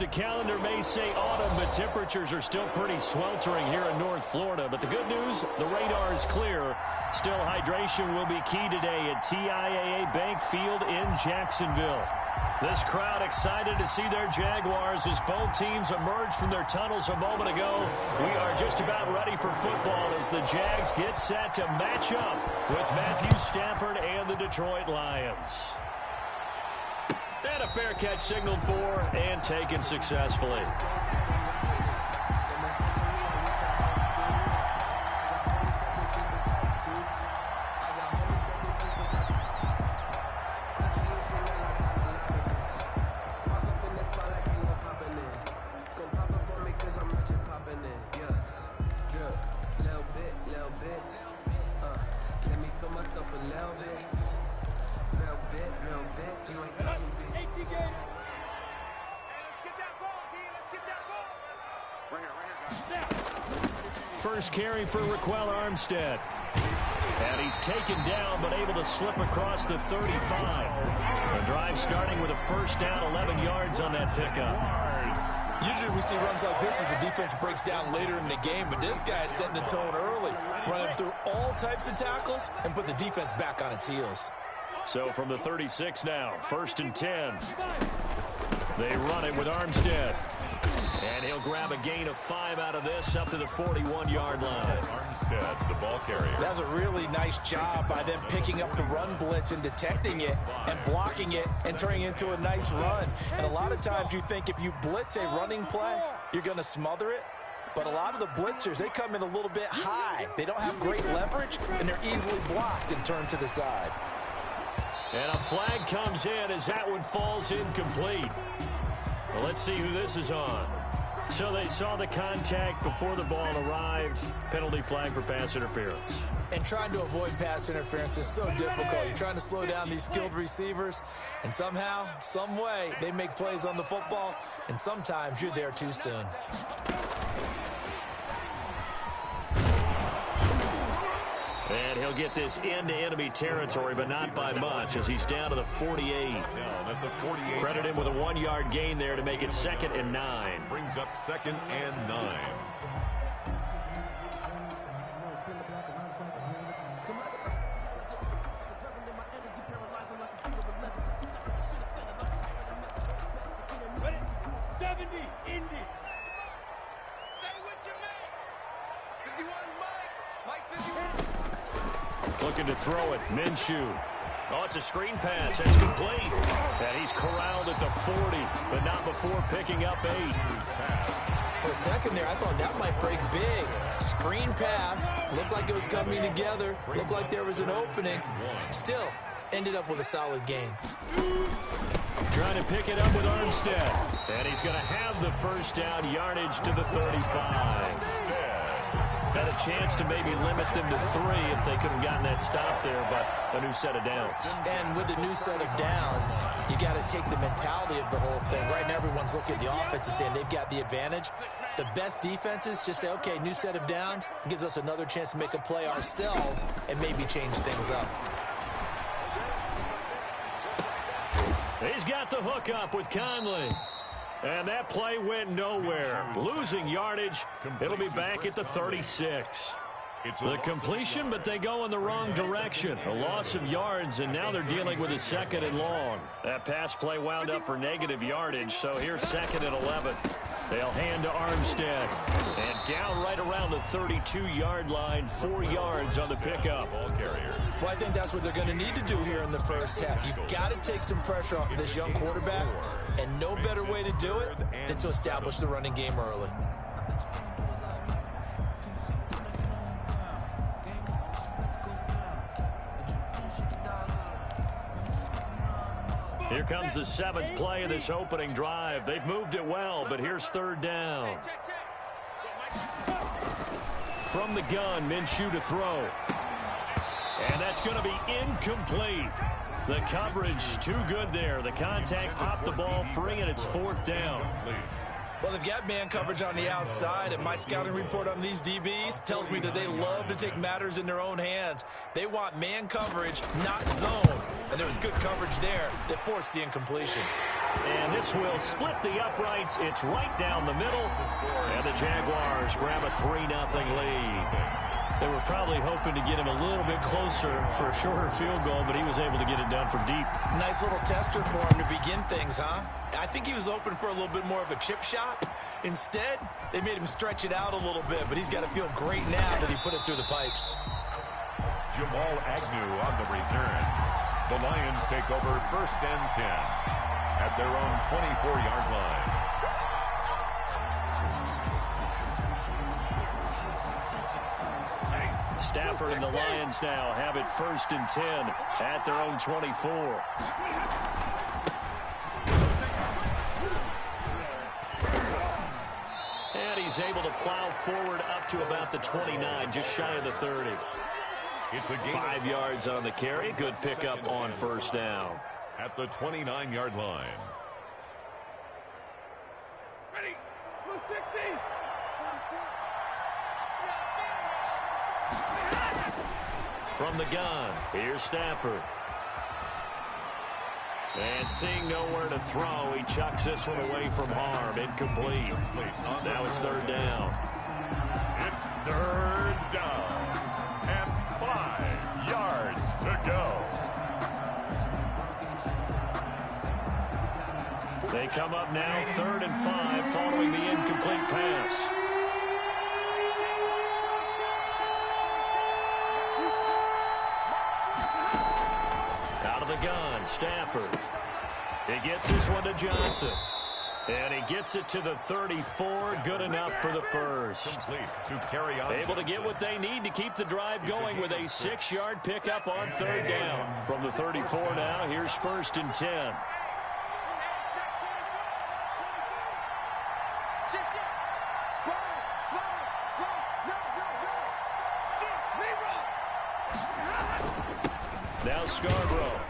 The calendar may say autumn, but temperatures are still pretty sweltering here in North Florida. But the good news, the radar is clear. Still, hydration will be key today at TIAA Bank Field in Jacksonville. This crowd excited to see their Jaguars as both teams emerged from their tunnels a moment ago. We are just about ready for football as the Jags get set to match up with Matthew Stafford and the Detroit Lions. And a fair catch signaled for and taken successfully. First carry for Raquel Armstead. And he's taken down, but able to slip across the 35. The drive starting with a first down, 11 yards on that pickup. Usually we see runs like this as the defense breaks down later in the game, but this guy is setting the tone early, running through all types of tackles and put the defense back on its heels. So from the 36 now, 1st and 10. They run it with Armstead. And he'll grab a gain of 5 out of this up to the 41-yard line. Armstead, the ball carrier. That's a really nice job by them picking up the run blitz and detecting it and blocking it and turning it into a nice run. And a lot of times you think if you blitz a running play, you're going to smother it. But a lot of the blitzers, they come in a little bit high. They don't have great leverage, and they're easily blocked and turned to the side. And a flag comes in as that one falls incomplete. Well, let's see who this is on. So they saw the contact before the ball arrived. Penalty flag for pass interference. And trying to avoid pass interference is so difficult. You're trying to slow down these skilled receivers, and somehow, some way, they make plays on the football, and sometimes you're there too soon. And he'll get this into enemy territory, but not by much, as he's down to the 48. Credit him with a 1-yard gain there to make it 2nd and 9. Brings up 2nd and 9. Ready? 70, Indy. Say what you mean. 51, Mike 51. Looking to throw it. Minshew. Oh, it's a screen pass. That's complete. And he's corralled at the 40, but not before picking up 8. For a second there, I thought that might break big. Screen pass. Looked like it was coming together. Looked like there was an opening. Still, ended up with a solid game. Trying to pick it up with Armstead. And he's going to have the first down, yardage to the 35. Had a chance to maybe limit them to 3 if they could have gotten that stop there, but a new set of downs. And with the new set of downs, you got to take the mentality of the whole thing. Right now, everyone's looking at the offense and saying they've got the advantage. The best defenses just say, okay, new set of downs. It gives us another chance to make a play ourselves and maybe change things up. He's got the hook up with Conley. And that play went nowhere. Losing yardage. It'll be back at the 36. The completion, but they go in the wrong direction. A loss of yards, and now they're dealing with a 2nd and long. That pass play wound up for negative yardage, so here's 2nd and 11. They'll hand to Armstead. And down right around the 32-yard line, 4 yards on the pickup. Ball carrier. Well, I think that's what they're going to need to do here in the first half. You've got to take some pressure off of this young quarterback, and no better way to do it than to establish the running game early. Here comes the 7th play of this opening drive. They've moved it well, but here's 3rd down. From the gun, Minshew to throw. And that's going to be incomplete. The coverage too good there. The contact popped the ball free, and it's 4th down. Well, they've got man coverage on the outside, and my scouting report on these DBs tells me that they love to take matters in their own hands. They want man coverage, not zone. And there was good coverage there that forced the incompletion. And this will split the uprights. It's right down the middle. And the Jaguars grab a 3-0 lead. They were probably hoping to get him a little bit closer for a shorter field goal, but he was able to get it done from deep. Nice little tester for him to begin things, huh? I think he was open for a little bit more of a chip shot. Instead, they made him stretch it out a little bit, but he's got to feel great now that he put it through the pipes. Jamal Agnew on the return. The Lions take over 1st and 10 at their own 24-yard line. Stafford and the Lions now have it 1st and 10 at their own 24. And he's able to plow forward up to about the 29, just shy of the 30. It's a gain 5 yards on the carry. Good pickup on 1st down. at the 29-yard line. Ready. Blue 60. From the gun, here's Stafford. And seeing nowhere to throw, he chucks this one away from harm. Incomplete. Now it's 3rd down. It's 3rd down and 5 yards to go. They come up now 3rd and 5 following the incomplete pass. Out of the gun, Stafford. He gets this one to Johnson. And he gets it to the 34. Good enough for the first. Complete to carry on. Able to get what they need to keep the drive going with a 6-yard pickup on 3rd down. From the 34 now, here's 1st and 10. Now Scarborough.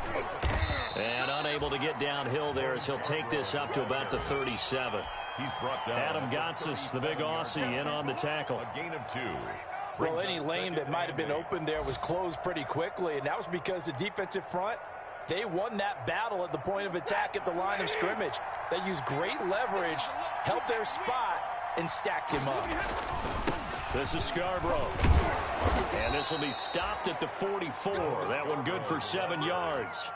And unable to get downhill there as he'll take this up to about the 37. He's brought down. Adam Gotsis, the big Aussie, in on the tackle. A gain of 2. Well, any lane that might have been open there was closed pretty quickly, and that was because the defensive front, they won that battle at the point of attack at the line of scrimmage. They used great leverage, held their spot, and stacked him up. This is Scarborough. And this will be stopped at the 44. That one good for 7 yards.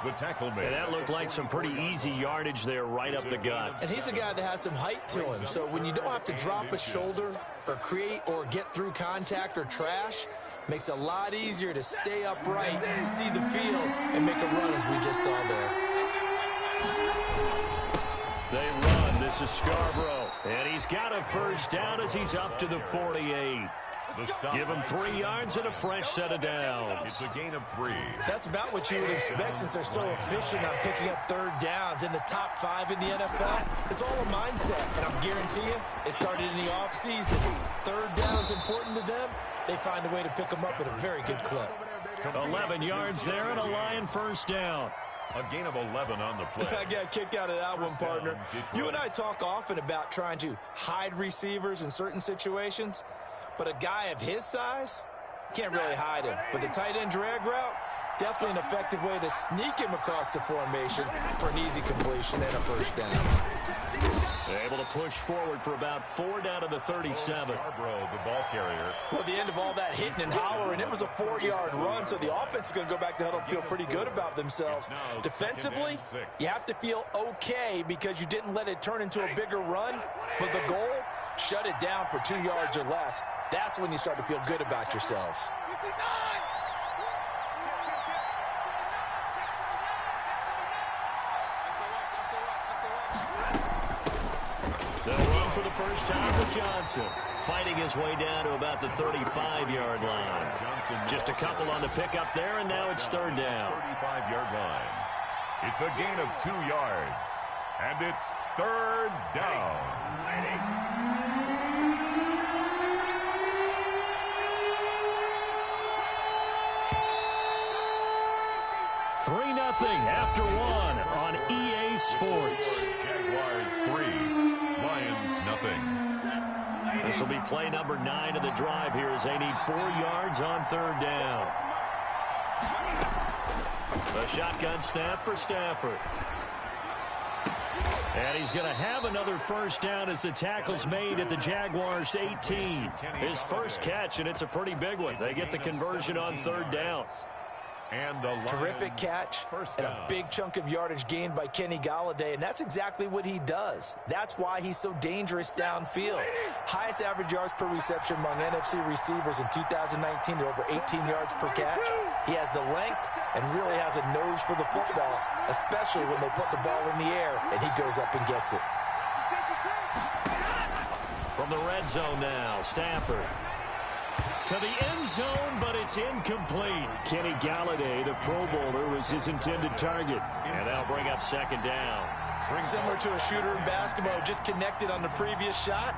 The tackle made. And that looked like some pretty easy yardage there right up the gut. And he's a guy that has some height to him, so when you don't have to drop a shoulder or create or get through contact or trash, makes it a lot easier to stay upright, see the field, and make a run as we just saw there. They run. This is Scarborough. And he's got a first down as he's up to the 48. Give him 3 yards and a fresh set of downs. It's a gain of 3. That's about what you would expect since they're so efficient on picking up 3rd downs in the top 5 in the NFL. It's all a mindset, and I guarantee you, it started in the offseason. 3rd down's important to them. They find a way to pick them up at a very good clip. 11 yards there and a Lion first down. A gain of 11 on the play. I got a kick out of that one, partner. You and I talk often about trying to hide receivers in certain situations, but a guy of his size, can't really hide him. But the tight end drag route, definitely an effective way to sneak him across the formation for an easy completion and a first down. They're able to push forward for about 4 down to the 37. Scarborough, the ball carrier. Well, at the end of all that hitting and hollering, it was a 4-yard run, so the offense is going to go back to huddle and feel pretty good about themselves. Defensively, you have to feel okay because you didn't let it turn into a bigger run, but the goal, shut it down for 2 yards or less. That's when you start to feel good about yourselves. They'll run for the first time with Johnson, fighting his way down to about the 35-yard line. Just a couple on the pickup there, and now it's 3rd down. 35-yard line. It's a gain of 2 yards, and it's 3rd down. 3-0 after 1 on EA Sports. Jaguars 3, Lions nothing. This will be play number 9 of the drive here as they need 4 yards on 3rd down. The shotgun snap for Stafford. And he's going to have another first down as the tackle's made at the Jaguars' 18. His first catch, and it's a pretty big one. They get the conversion on third down. And terrific catch and a big chunk of yardage gained by Kenny Golladay, and that's exactly what he does. That's why he's so dangerous downfield. Highest average yards per reception among NFC receivers in 2019 to over 18 yards per catch. He has the length and really has a nose for the football, especially when they put the ball in the air and he goes up and gets it. From the red zone now, Stafford. To the end zone, but it's incomplete. Kenny Golladay, the Pro Bowler, was his intended target. And that'll bring up second down. Similar to a shooter in basketball, just connected on the previous shot.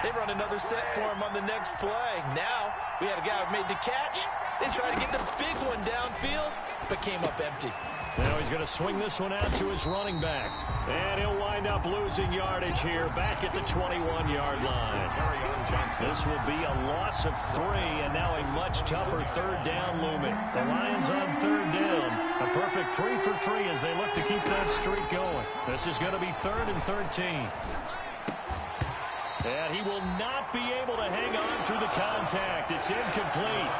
They run another set for him on the next play. Now, we had a guy who made the catch. They tried to get the big one downfield, but came up empty. Now he's going to swing this one out to his running back. And he'll wind up losing yardage here back at the 21-yard line. This will be a loss of 3, and now a much tougher third down looming. The Lions on third down. A perfect 3 for 3 as they look to keep that streak going. This is going to be 3rd and 13. And he will not be able to hang on through the contact. It's incomplete.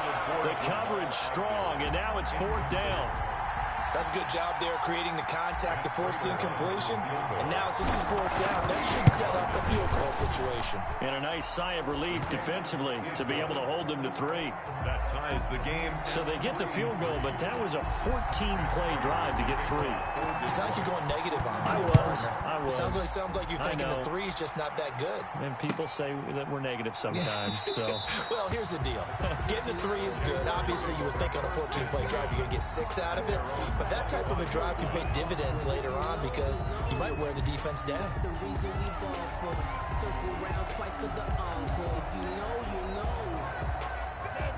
The coverage strong, and now it's 4th down. That's a good job there creating the contact to force the incompletion. And now since it's 4th down, that should set up a field goal situation. And a nice sigh of relief defensively to be able to hold them to 3. That ties the game. So they get the field goal, but that was a 14-play drive to get 3. It sounds like you're going negative on me. I was. It sounds like you're thinking the 3 is just not that good. And people say that we're negative sometimes. So. Well, here's the deal. Getting the 3 is good. Obviously, you would think on a 14-play drive you're going to get 6 out of it. But that type of a drive can pay dividends later on because you might wear the defense down.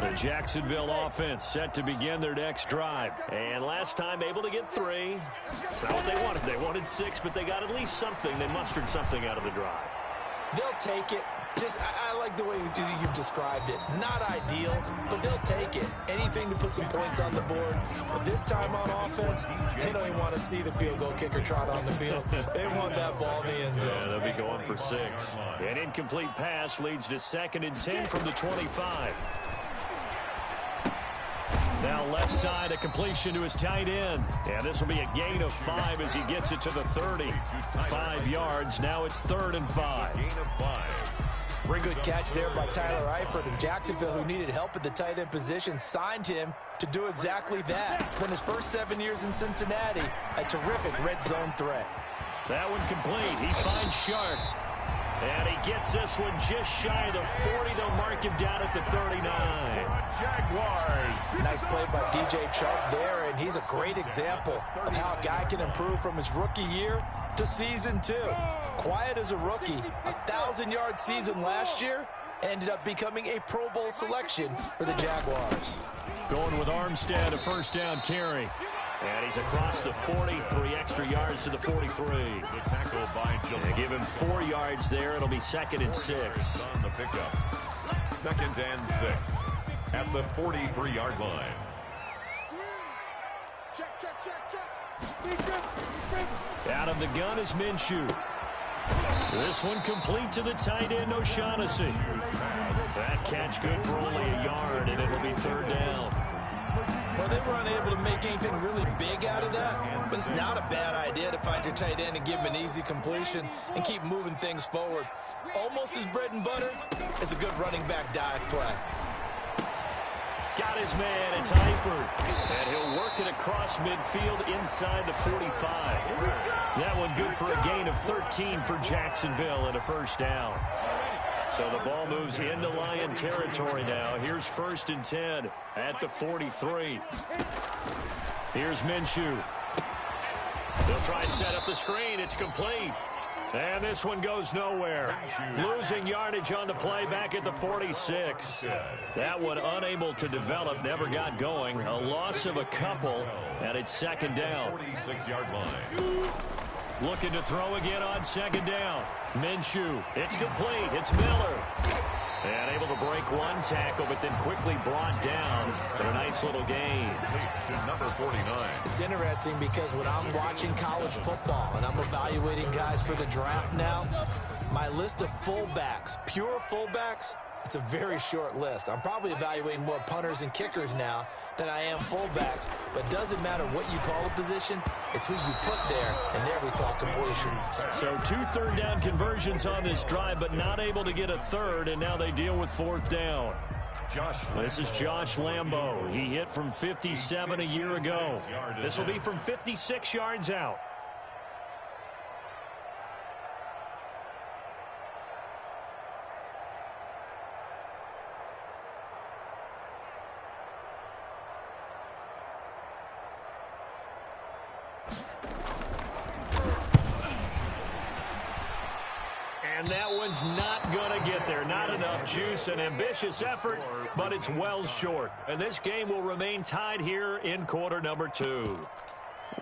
The Jacksonville offense set to begin their next drive. And last time able to get 3. That's not what they wanted. They wanted 6, but they got at least something. They mustered something out of the drive. They'll take it. I like the way you described it. Not ideal, but they'll take it. Anything to put some points on the board. But this time on offense, they don't even want to see the field goal kicker trot on the field. They want that ball in the end zone. Yeah, they'll be going for 6. An incomplete pass leads to 2nd and 10 from the 25. Now left side, a completion to his tight end. And this will be a gain of 5 as he gets it to the 30. 5 yards. Now it's 3rd and 5. Gain of 5. Good catch there by Tyler Eifert. And Jacksonville, who needed help at the tight end position, signed him to do exactly that. Spent his first 7 years in Cincinnati. A terrific red zone threat. That one complete. He finds Sharp. And he gets this one just shy of the 40. They'll mark him down at the 39. Jaguars. Nice play by DJ Chark there, and he's a great example of how a guy can improve from his rookie year to season 2. Quiet as a rookie, 1,000-yard season last year, ended up becoming a Pro Bowl selection for the Jaguars. Going with Armstead, a first down carry. And he's across the 40, 3 extra yards to the 43. The tackle by Jamal. They give him 4 yards there. It'll be 2nd and 6. On the pickup. 2nd and 6 at the 43-yard line. Out of the gun is Minshew. This one complete to the tight end, O'Shaughnessy. That catch good for only a yard, and it'll be 3rd down. Well, they were unable to make anything really big out of that, but it's not a bad idea to find your tight end and give him an easy completion and keep moving things forward. Almost as bread and butter as a good running back dive play. Got his man, it's Eifert. And he'll work it across midfield inside the 45. That one good for a gain of 13 for Jacksonville and a first down. So the ball moves into Lion territory now. Here's 1st and 10 at the 43. Here's Minshew. They'll try and set up the screen. It's complete. And this one goes nowhere. Losing yardage on the play back at the 46. That one unable to develop, never got going. A loss of a couple, and it's 2nd down. 46-yard line. Looking to throw again on 2nd down. Minshew. It's complete. It's Miller. And able to break one tackle, but then quickly brought down for a nice little gain. To number 49. It's interesting because when I'm watching college football and I'm evaluating guys for the draft now, my list of fullbacks, pure fullbacks, it's a very short list. I'm probably evaluating more punters and kickers now than I am fullbacks, but it doesn't matter what you call a position, it's who you put there, and there we saw completion. So 2 third-down conversions on this drive, but not able to get a third, and now they deal with 4th down. This is Josh Lambo. He hit from 57 a year ago. This will be from 56 yards out. And that one's not going to get there. Not enough juice. An ambitious effort, but it's well short. And this game will remain tied here in quarter number 2.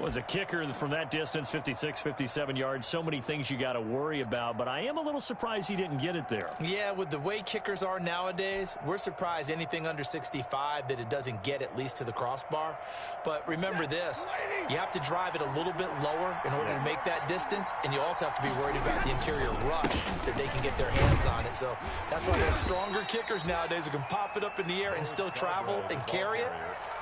Was a kicker from that distance, 56, 57 yards. So many things you got to worry about, but I am a little surprised he didn't get it there. Yeah, with the way kickers are nowadays, we're surprised anything under 65 that it doesn't get at least to the crossbar. But remember this, you have to drive it a little bit lower in order to make that distance, and you also have to be worried about the interior rush that they can get their hands on it. So that's why those stronger kickers nowadays who can pop it up in the air and still travel and carry it,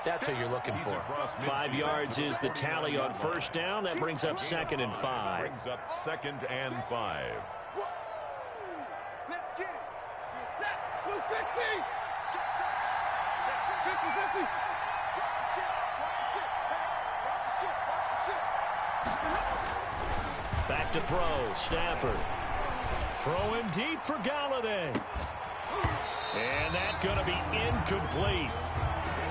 that's who you're looking for. 5 yards is the tally on first down. That brings up 2nd and 5. Brings up 2nd and 5. Let's get it. Attack. Blue 60. 50. Back to throw. Stafford. Throwing deep for Galladay. And that's going to be incomplete.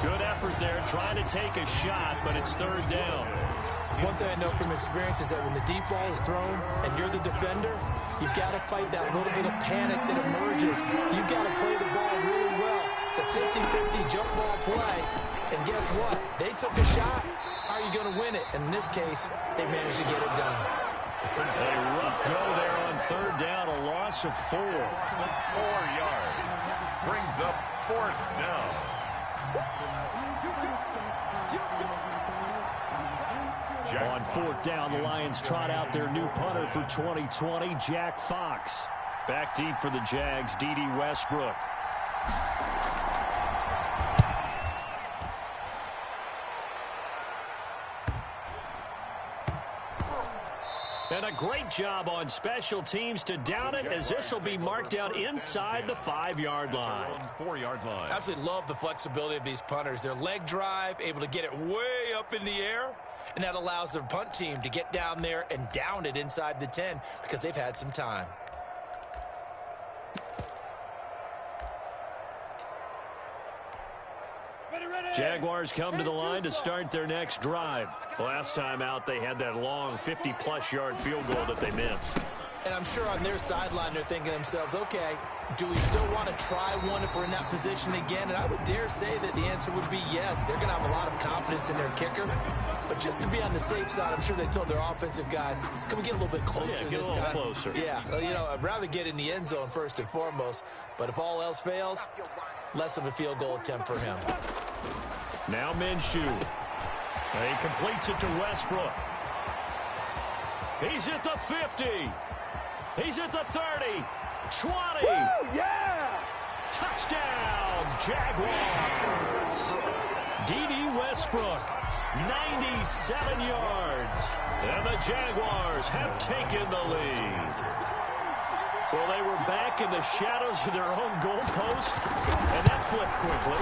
Good effort there, trying to take a shot, but it's 3rd down. One thing I know from experience is that when the deep ball is thrown and you're the defender, you've got to fight that little bit of panic that emerges. You've got to play the ball really well. It's a 50-50 jump ball play. And guess what? They took a shot. How are you going to win it? And in this case, they managed to get it done. A rough go there on 3rd down, a loss of 4. 4 yards. Brings up 4th down. On 4th down, the Lions trot out their new punter for 2020, Jack Fox. Back deep for the Jags, D.D. Westbrook. And a great job on special teams to down it, as this will be marked out inside the 5-yard line. 4-yard line. Absolutely love the flexibility of these punters. Their leg drive, able to get it way up in the air, and that allows their punt team to get down there and down it inside the 10 because they've had some time. Jaguars come to the line to start their next drive. Last time out, they had that long 50-plus yard field goal that they missed. And I'm sure on their sideline, they're thinking to themselves, okay, do we still want to try one if we're in that position again? And I would dare say that the answer would be yes. They're going to have a lot of confidence in their kicker. But just to be on the safe side, I'm sure they told their offensive guys, can we get a little bit closer this time? Closer. Yeah, well, you know, I'd rather get in the end zone first and foremost. But if all else fails, less of a field goal attempt for him. Now Minshew. He completes it to Westbrook. He's at the 50. He's at the 30. 20. Woo, yeah! Touchdown, Jaguars. D.D. Westbrook, 97 yards. And the Jaguars have taken the lead. Well, they were back in the shadows of their own goalpost, and that flipped quickly.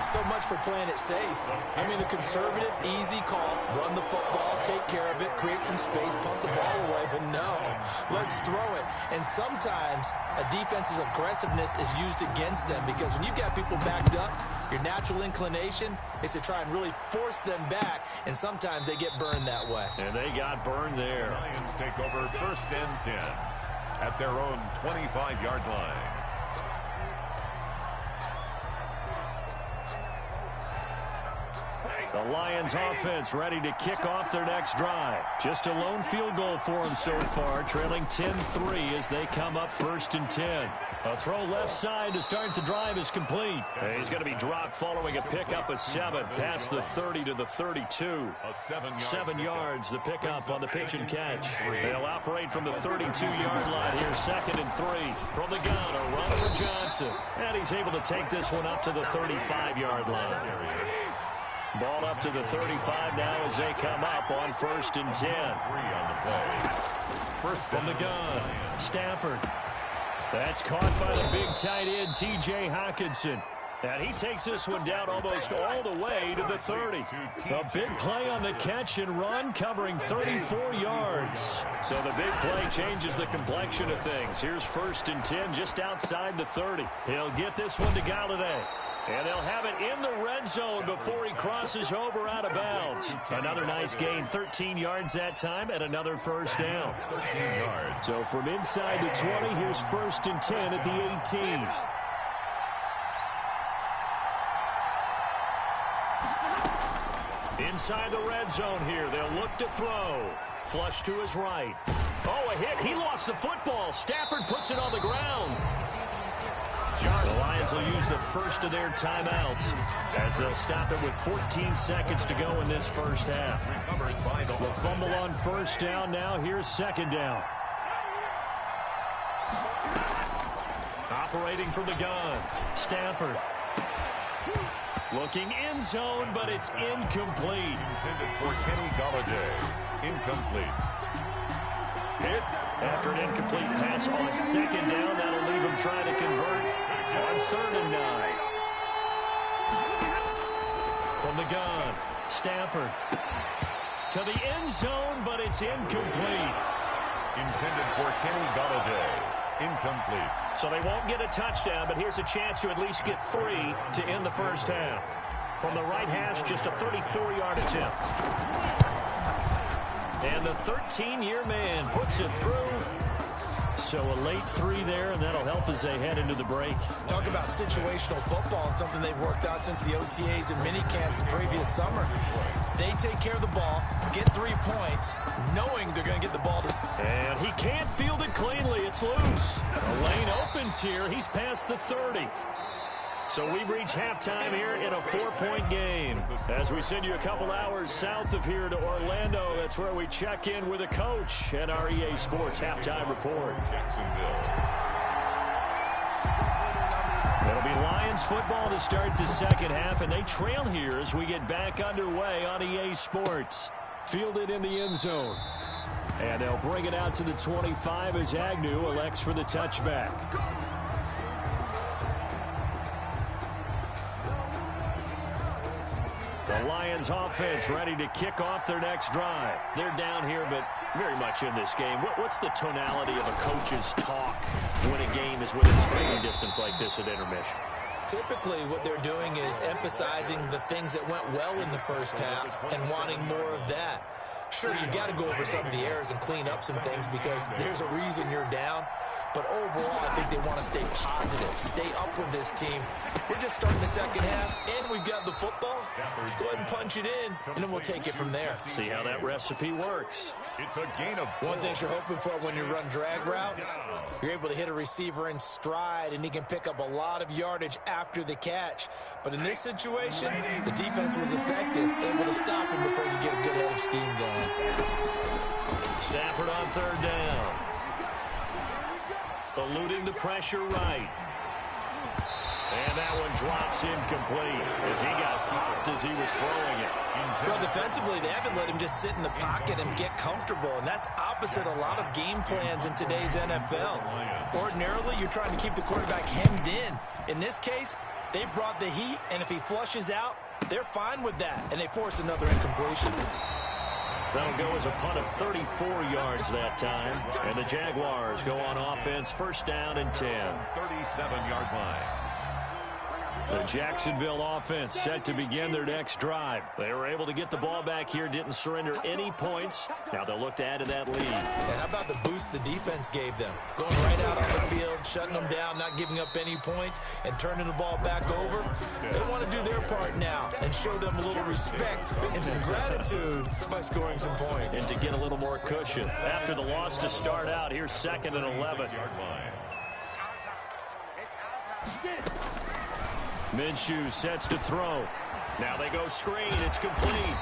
So much for playing it safe. I mean, the conservative, easy call, run the football, take care of it, create some space, punt the ball away, but no, let's throw it. And sometimes a defense's aggressiveness is used against them because when you've got people backed up, your natural inclination is to try and really force them back, and sometimes they get burned that way. And they got burned there. Lions take over 1st and 10 at their own 25-yard line. The Lions offense ready to kick off their next drive. Just a lone field goal for them so far, trailing 10-3 as they come up 1st and 10. A throw left side to start the drive is complete. He's going to be dropped following a pickup of 7 past the 30 to the 32. 7 yards, the pickup on the pitch and catch. They'll operate from the 32-yard line here, 2nd and 3. From the gun, a run for Johnson. And he's able to take this one up to the 35-yard line. Ball up to the 35 now as they come up on 1st and 10. From the gun, Stafford. That's caught by the big tight end, T.J. Hockenson. And he takes this one down almost all the way to the 30. A big play on the catch and run, covering 34 yards. So the big play changes the complexion of things. Here's 1st and 10 just outside the 30. He'll get this one to Galladay. And they'll have it in the red zone before he crosses over out of bounds. Another nice gain, 13 yards that time, and another 1st down. 13 yards. So from inside the 20, here's 1st and 10 at the 18. Inside the red zone here, they'll look to throw. Flush to his right. Oh, a hit. He lost the football. Stafford puts it on the ground. The Lions will use the first of their timeouts as they'll stop it with 14 seconds to go in this first half. The fumble on 1st down now. Here's 2nd down. Operating from the gun, Stafford. Looking end zone, but it's incomplete. Intended for Kenny Galladay. Incomplete. Hits. After an incomplete pass on 2nd down, that'll leave him trying to convert on 3rd and 9. From the gun, Stafford. To the end zone, but it's incomplete. Intended for Kenny Galladay. Incomplete. So they won't get a touchdown, but here's a chance to at least get 3 to end the first half. From the right hash, just a 34-yard attempt. And the 13-year man puts it through. So a late 3 there, and that'll help as they head into the break. Talk about situational football and something they've worked out since the OTAs and mini camps the previous summer. They take care of the ball, get 3 points, knowing they're going to get the ball to... And he can't field it cleanly. It's loose. The lane opens here. He's past the 30. So we've reached halftime here in a 4-point game. As we send you a couple hours south of here to Orlando, that's where we check in with a coach at our EA Sports Halftime Report. It'll be Lions football to start the second half, and they trail here as we get back underway on EA Sports. Fielded in the end zone. And they'll bring it out to the 25 as Agnew elects for the touchback. The Lions offense ready to kick off their next drive. They're down here, but very much in this game. What's the tonality of a coach's talk when a game is within striking distance like this at intermission? Typically, what they're doing is emphasizing the things that went well in the first half and wanting more of that. Sure, you've got to go over some of the errors and clean up some things because there's a reason you're down. But overall, I think they want to stay positive, stay up with this team. We're just starting the second half, and we've got the football. Let's go ahead and punch it in, and then we'll take it from there. See how that recipe works. It's a gain of 4. One thing you're hoping for when you run drag routes, you're able to hit a receiver in stride, and he can pick up a lot of yardage after the catch. But in this situation, the defense was effective, able to stop him before you get a good head of steam going. Stafford on 3rd down. Eluding the pressure right. And that one drops incomplete as he got popped as he was throwing it. Well, defensively, they haven't let him just sit in the pocket and get comfortable, and that's opposite a lot of game plans in today's NFL. Ordinarily, you're trying to keep the quarterback hemmed in. In this case, they brought the heat, and if he flushes out, they're fine with that, and they force another incompletion. That'll go as a punt of 34 yards that time. And the Jaguars go on offense, 1st down and 10. 37-yard line. The Jacksonville offense set to begin their next drive. They were able to get the ball back here, didn't surrender any points. Now they'll look to add to that lead. And how about the boost the defense gave them? Going right out on the field, shutting them down, not giving up any points, and turning the ball back over. They want to do their part now and show them a little respect and some gratitude by scoring some points. And to get a little more cushion. After the loss to start out, here's 2nd and 11. Minshew sets to throw. Now they go screen. It's complete.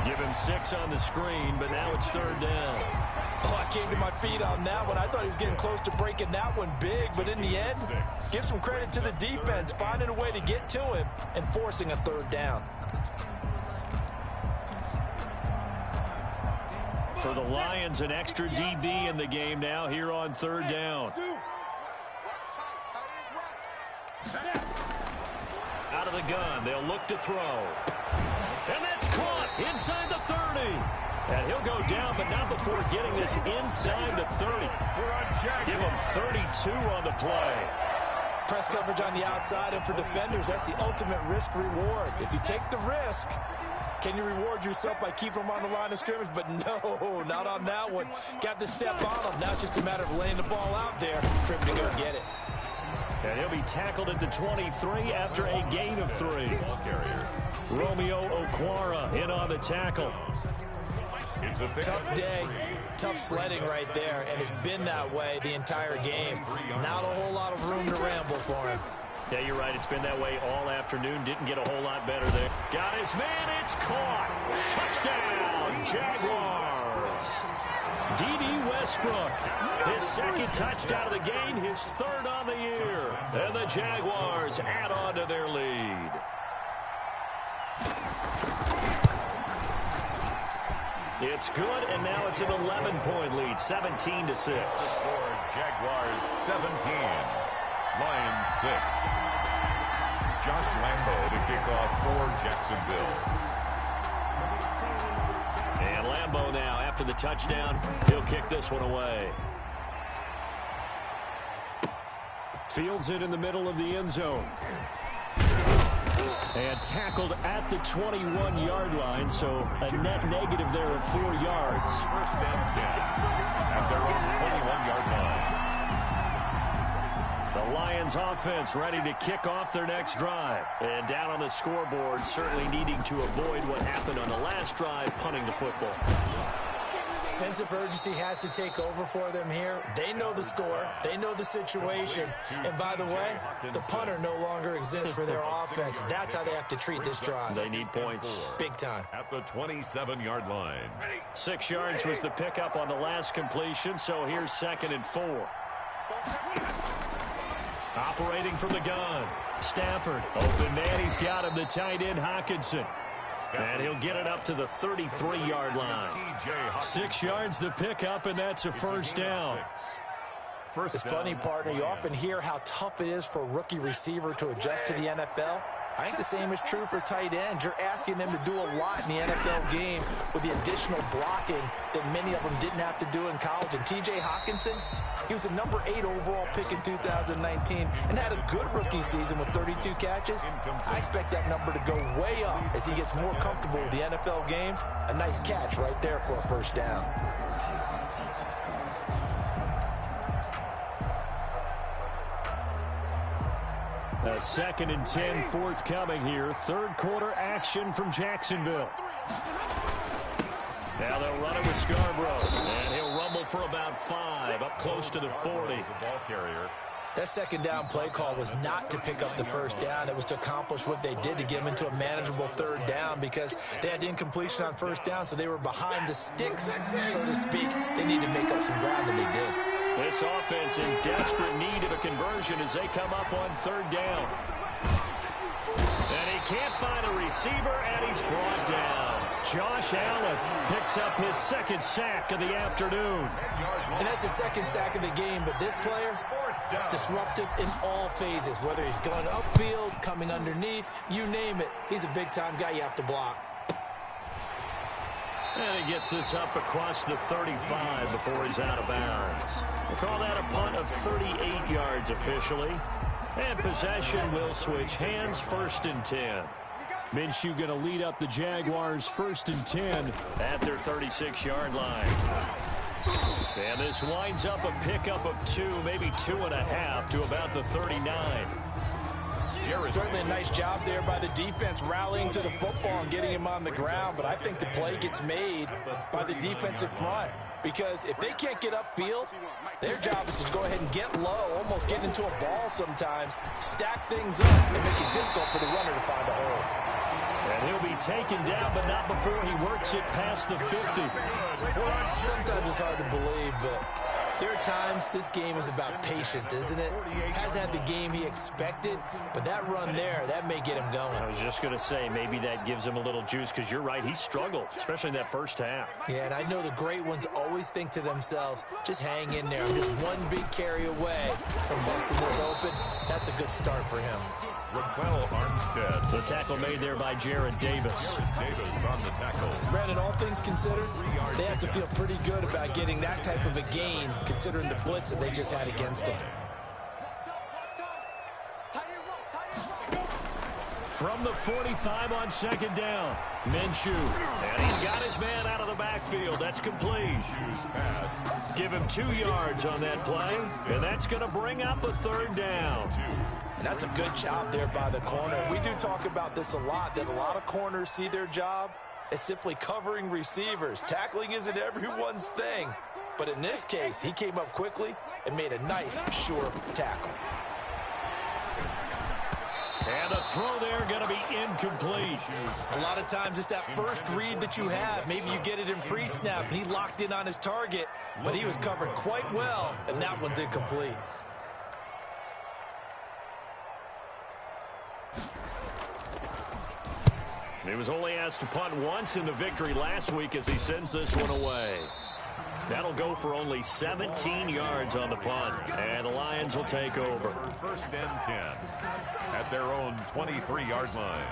Give him 6 on the screen, but now it's 3rd down. Oh, I came to my feet on that one. I thought he was getting close to breaking that one big, but in the end, give some credit to the defense, finding a way to get to him and forcing a 3rd down. For the Lions, an extra DB in the game now here on 3rd down. Out of the gun, they'll look to throw. And that's caught inside the 30. And he'll go down, but not before getting this inside the 30. Give him 32 on the play. Press coverage on the outside, and for defenders, that's the ultimate risk-reward. If you take the risk, can you reward yourself by keeping them on the line of scrimmage? But no, not on that one. Got to step on them. Now it's just a matter of laying the ball out there for him to go get it. And he'll be tackled at the 23 after a gain of 3. Romeo Okwara in on the tackle. Tough day, tough sledding right there, and it's been that way the entire game. Not a whole lot of room to ramble for him. Yeah, you're right. It's been that way all afternoon. Didn't get a whole lot better there. Got his man. It's caught. Touchdown, Jaguars. D.D. Westbrook, his 2nd touchdown of the game, his 3rd on the year. And the Jaguars add on to their lead. It's good, and now it's an 11-point lead, 17-6. Jaguars 17, Lions 6. Josh Lambo to kick off for Jacksonville. And Lambo now, after the touchdown, he'll kick this one away. Fields it in the middle of the end zone. And tackled at the 21-yard line, so a net negative there of 4 yards. 1st and 10 at their own 21-yard line. The Lions offense ready to kick off their next drive. And down on the scoreboard, certainly needing to avoid what happened on the last drive, punting the football. Sense of urgency has to take over for them here. They know the score. They know the situation. And by the way, the punter no longer exists for their offense. That's how they have to treat this drive. They need points. Big time. At the 27-yard line. 6 yards was the pickup on the last completion, so here's 2nd and 4. Operating from the gun. Stafford. Open man. He's got him. The tight end, Hawkinson. And he'll get it up to the 33-yard line. 6 yards the pickup, and that's a 1st down. It's funny, partner. You often hear how tough it is for a rookie receiver to adjust to the NFL. I think the same is true for tight ends. You're asking them to do a lot in the NFL game with the additional blocking that many of them didn't have to do in college. And T.J. Hawkinson, he was a number 8 overall pick in 2019 and had a good rookie season with 32 catches. I expect that number to go way up as he gets more comfortable with the NFL game. A nice catch right there for a 1st down. A 2nd and 10 forthcoming here. 3rd quarter action from Jacksonville. Now they'll run it with Scarborough. And he'll rumble for about 5, up close to the 40. Ball carrier. That 2nd down play call was not to pick up the 1st down. It was to accomplish what they did to get them into a manageable 3rd down because they had incompletion on 1st down, so they were behind the sticks, so to speak. They needed to make up some ground, and they did. This offense in desperate need of a conversion as they come up on 3rd down. And he can't find a receiver, and he's brought down. Josh Allen picks up his 2nd sack of the afternoon. And that's the 2nd sack of the game, but this player, disruptive in all phases, whether he's going upfield, coming underneath, you name it. He's a big-time guy you have to block. And he gets this up across the 35 before he's out of bounds. We'll call that a punt of 38 yards officially. And possession will switch hands, 1st and 10. Minshew going to lead up the Jaguars 1st and 10 at their 36-yard line. And this winds up a pickup of 2, maybe 2.5 to about the 39. Certainly a nice job there by the defense rallying to the football and getting him on the ground, but I think the play gets made by the defensive front because if they can't get upfield, their job is to go ahead and get low, almost get into a ball sometimes, stack things up, and make it difficult for the runner to find a hole. And he'll be taken down, but not before he works it past the 50. Sometimes it's hard to believe, but there are times this game is about patience, isn't it? Hasn't had the game he expected, but that run there, that may get him going. I was just going to say, maybe that gives him a little juice, because you're right, he struggled, especially in that first half. Yeah, and I know the great ones always think to themselves, just hang in there. I'm just one big carry away from busting this open. That's a good start for him. Raquel Armstead. The tackle made there by Jared Davis. Davis on the tackle. Brandon, all things considered, they have to feel pretty good about getting that type of a gain, considering the blitz that they just had against them. From the 45 on 2nd down, Minshew. And he's got his man out of the backfield. That's complete. Pass. Give him 2 yards on that play, and that's going to bring up a 3rd down. And that's a good job there by the corner. We do talk about this a lot, that a lot of corners see their job as simply covering receivers. Tackling isn't everyone's thing. But in this case, he came up quickly and made a nice, sure tackle. And a throw there going to be incomplete. A lot of times it's that first read that you have. Maybe you get it in pre-snap. He locked in on his target, but he was covered quite well, and that one's incomplete. He was only asked to punt once in the victory last week as he sends this one away. That'll go for only 17 yards on the punt, and the Lions will take over. 1st and 10 at their own 23-yard line.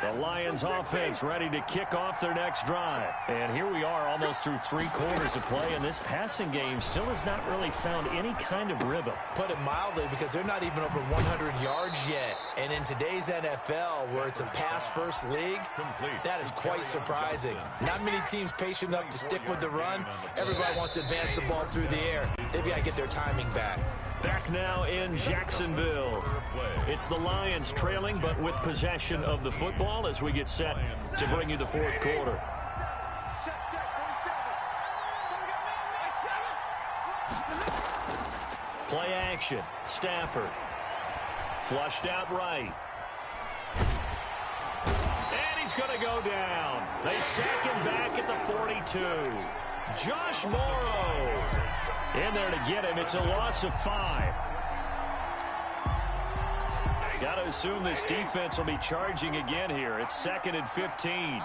The Lions offense ready to kick off their next drive. And here we are almost through 3 quarters of play, and this passing game still has not really found any kind of rhythm. Put it mildly, because they're not even over 100 yards yet. And in today's NFL, where it's a pass-first league, that is quite surprising. Not many teams patient enough to stick with the run. Everybody wants to advance the ball through the air. They've got to get their timing back. Back now in Jacksonville. It's the Lions trailing, but with possession of the football as we get set to bring you the 4th quarter. Play action. Stafford. Flushed out right. And he's going to go down. They sack him back at the 42. Josh Morrow in there to get him. It's a loss of 5. Got to assume this defense will be charging again here. It's 2nd and 15.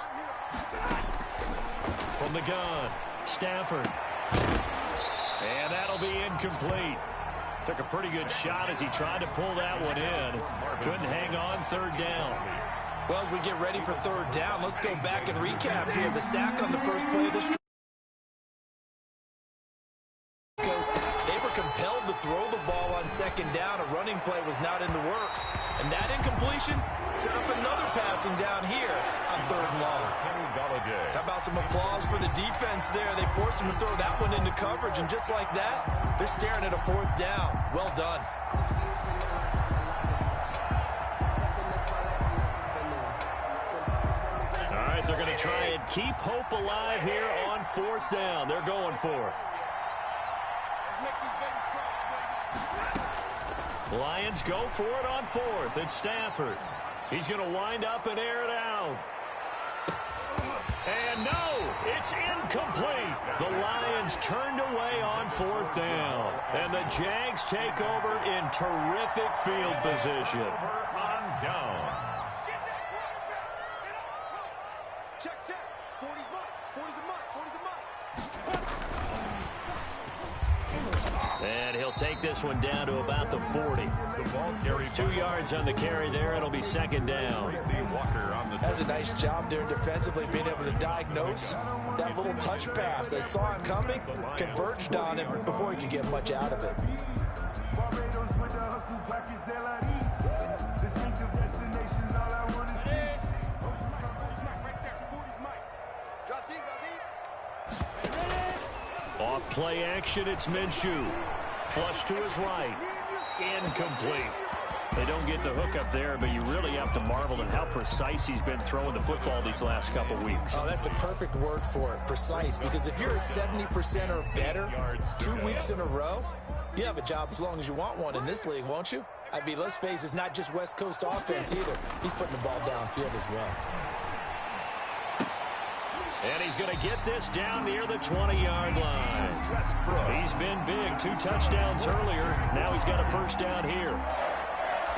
From the gun, Stafford. And that'll be incomplete. Took a pretty good shot as he tried to pull that one in. Couldn't hang on, 3rd down. Well, as we get ready for 3rd down, let's go back and recap here. The sack on the first play of this. Because they were compelled to throw the ball on 2nd down. A running play was not in the works. And that incompletion set up another passing down here on 3rd and long. How about some applause for the defense there? They forced him to throw that one into coverage, and just like that, they're staring at a 4th down. Well done. All right, they're going to try and keep hope alive here on 4th down. They're going for it. Lions go for it on 4th. It's Stafford. He's going to wind up and air it out. And no, it's incomplete. The Lions turned away on 4th down. And the Jags take over in terrific field position. On down. Check. 40's mark. 40's a mark. 40's a mark. And he'll take this one down to about the 40. The ball carried 2 yards on the carry there. It'll be second down. Walker on the That's a nice job there defensively, being able to diagnose that little touch pass. They saw it coming, converged on him before he could get much out of it. Off play action, it's Minshew. Flush to his right. Incomplete. They don't get the hook up there, but you really have to marvel at how precise he's been throwing the football these last couple weeks. Oh, that's the perfect word for it, precise. Because if you're at 70% or better 2 weeks in a row, you have a job as long as you want one in this league, won't you? I mean, let's face it, it's not just West Coast offense either. He's putting the ball downfield as well. And he's going to get this down near the 20-yard line. He's been big. 2 touchdowns earlier. Now he's got a first down here.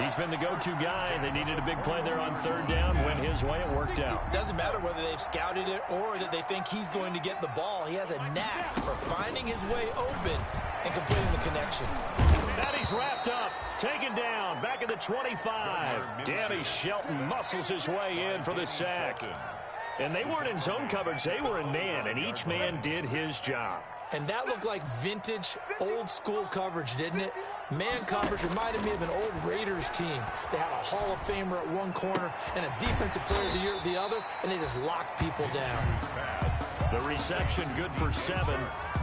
He's been the go-to guy. They needed a big play there on third down. Went his way. It worked out. Doesn't matter whether they've scouted it or that they think he's going to get the ball. He has a knack for finding his way open and completing the connection. And he's wrapped up. Taken down. Back at the 25. Danny Shelton muscles his way in for the sack. And they weren't in zone coverage. They were in man, and each man did his job. And that looked like vintage, old-school coverage, didn't it? Man coverage reminded me of an old Raiders team. They had a Hall of Famer at one corner and a defensive player of the year at the other, and they just locked people down. The reception good for 7.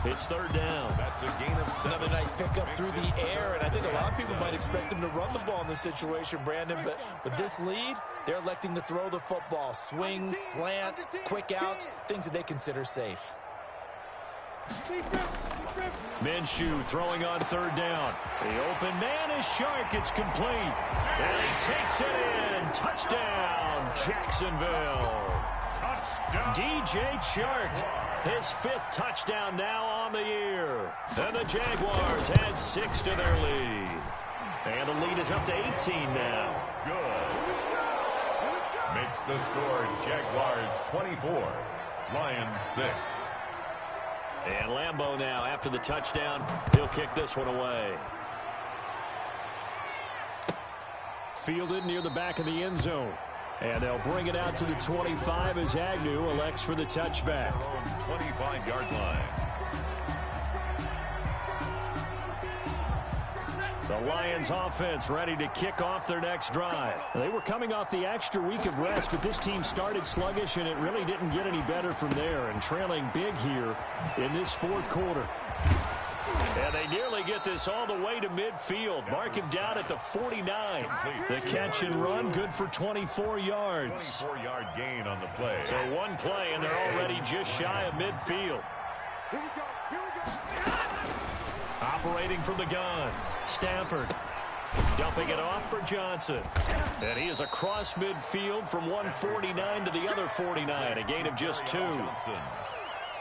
It's third down. That's a gain of 7. Another nice pickup through the air, and I think a lot of people might expect them to run the ball in this situation, Brandon, but with this lead, they're electing to throw the football. Swings, slants, quick outs, things that they consider safe. Minshew throwing on third down. The open man is Shark. It's complete. And he takes it in. Touchdown, Jacksonville. Touchdown. DJ Chark, his 5th touchdown now on the year. And the Jaguars add 6 to their lead. And the lead is up to 18 now. Good. Makes the score Jaguars 24, Lions 6. And Lambeau now, after the touchdown, he'll kick this one away. Fielded near the back of the end zone. And they'll bring it out to the 25 as Agnew elects for the touchback. 25-yard line. The Lions offense ready to kick off their next drive. They were coming off the extra week of rest, but this team started sluggish, and it really didn't get any better from there, and trailing big here in this 4th quarter. And they nearly get this all the way to midfield. Mark him down at the 49. The catch and run good for 24 yards. 24-yard gain on the play. So one play, and they're already just shy of midfield. Here we go. Here we go. Operating from the gun, Stafford dumping it off for Johnson. And he is across midfield from 149 to the other 49, a gain of just 2.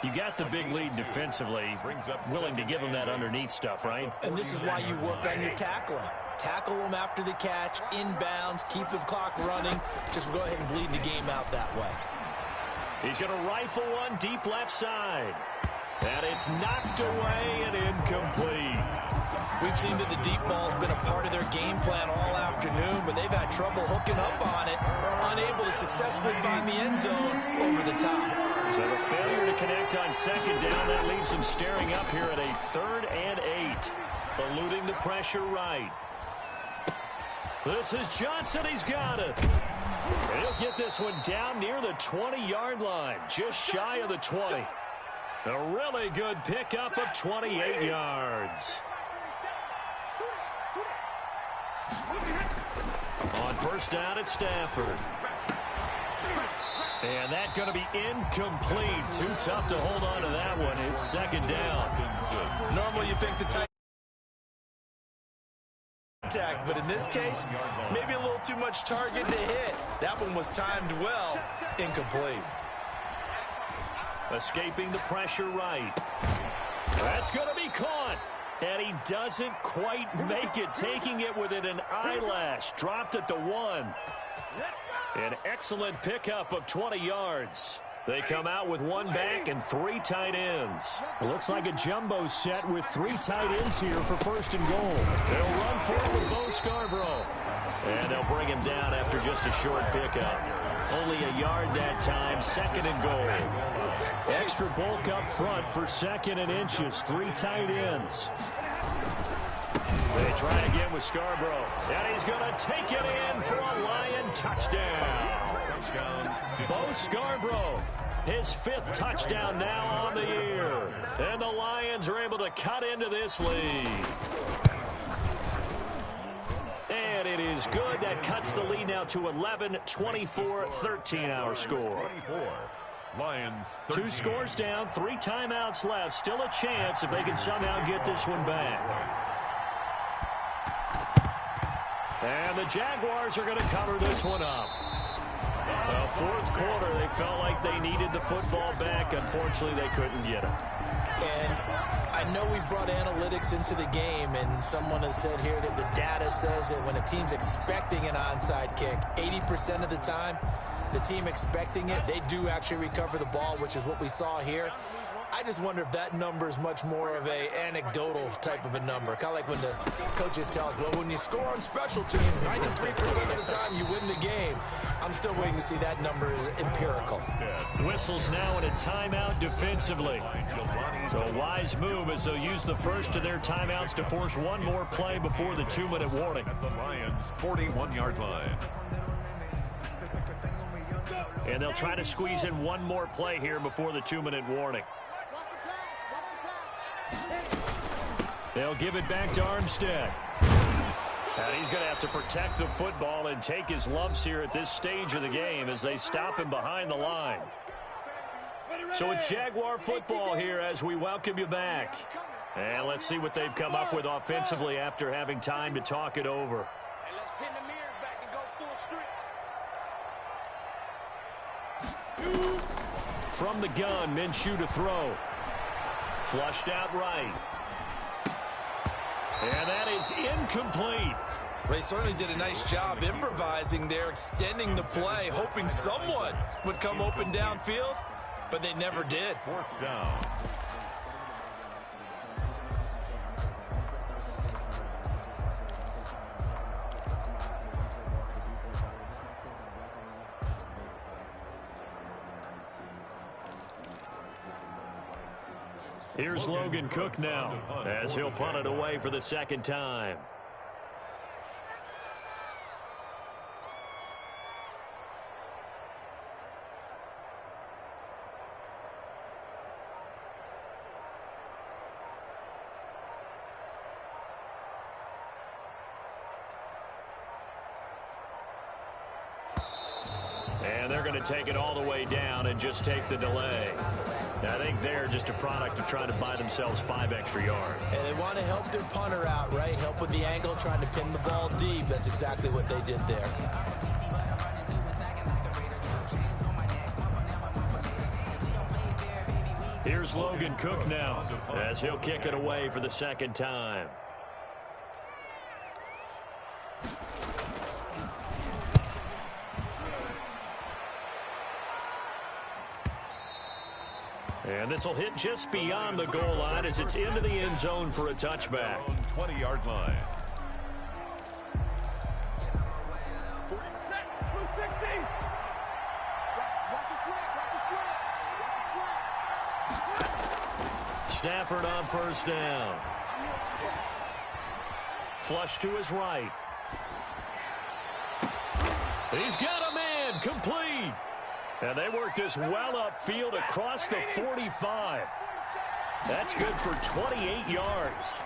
You got the big lead defensively, willing to give them that underneath stuff, right? And this is why you work on your tackling. Tackle them after the catch, inbounds, keep the clock running. Just go ahead and bleed the game out that way. He's going to rifle one deep left side. And it's knocked away and incomplete. We've seen that the deep ball's been a part of their game plan all afternoon, but they've had trouble hooking up on it, unable to successfully find the end zone over the top. So the failure to connect on second down, that leaves them staring up here at a 3rd and 8. Eluding the pressure right. This is Johnson. He's got it. And he'll get this one down near the 20-yard line, just shy of the 20. A really good pickup of 28 yards. On first down, it's Stafford. And that's going to be incomplete. Too tough to hold on to that one. It's second down. Normally you think the tight attack, but in this case, maybe a little too much target to hit. That one was timed well. Incomplete. Escaping the pressure right. That's going to be caught. And he doesn't quite make it, taking it within an eyelash. Dropped at the 1. An excellent pickup of 20 yards. They come out with one back and 3 tight ends. It looks like a jumbo set with 3 tight ends here for first and goal. They'll run for it with Bo Scarborough. And they'll bring him down after just a short pickup. Only a yard that time, second and goal. Extra bulk up front for second and inches, 3 tight ends. They try again with Scarborough. And he's going to take it in for a Lion touchdown. Bo Scarborough, his 5th touchdown now on the year. And the Lions are able to cut into this lead. And it is good. That cuts the lead now to 11, 24-13 our score. Lions 13. 2 scores down, 3 timeouts left. Still a chance if they can somehow get this one back. And the Jaguars are going to cover this one up. Well, 4th quarter, they felt like they needed the football back. Unfortunately, they couldn't get it. And I know we brought analytics into the game, and someone has said here that the data says that when a team's expecting an onside kick, 80% of the time, the team expecting it, they do actually recover the ball, which is what we saw here. I just wonder if that number is much more of a anecdotal type of a number. Kind of like when the coaches tell us, well, when you score on special teams, 93% of the time you win the game. I'm still waiting to see that number is empirical. Whistles now in a timeout defensively. So a wise move as they'll use the first of their timeouts to force one more play before the 2-minute warning. At the Lions' 41-yard line. And they'll try to squeeze in one more play here before the 2-minute warning. They'll give it back to Armstead. And he's going to have to protect the football and take his lumps here at this stage of the game as they stop him behind the line. So it's Jaguar football here as we welcome you back. And let's see what they've come up with offensively after having time to talk it over. From the gun, Minshew to throw. Flushed out right. And that is incomplete. They certainly did a nice job improvising there, extending the play, hoping someone would come open downfield, but they never did. 4th down. Here's Logan Cook now as he'll punt it away for the 2nd time. And they're going to take it all the way down and just take the delay. I think they're just a product of trying to buy themselves 5 extra yards. And they want to help their punter out, right? Help with the angle, trying to pin the ball deep. That's exactly what they did there. Here's Logan Cook now as he'll kick it away for the 2nd time. And this will hit just beyond the goal line as it's into the end zone for a touchback. 20-yard line. Stafford on 1st down. Flush to his right. He's got a man, complete. And they work this well upfield across the 45. That's good for 28 yards.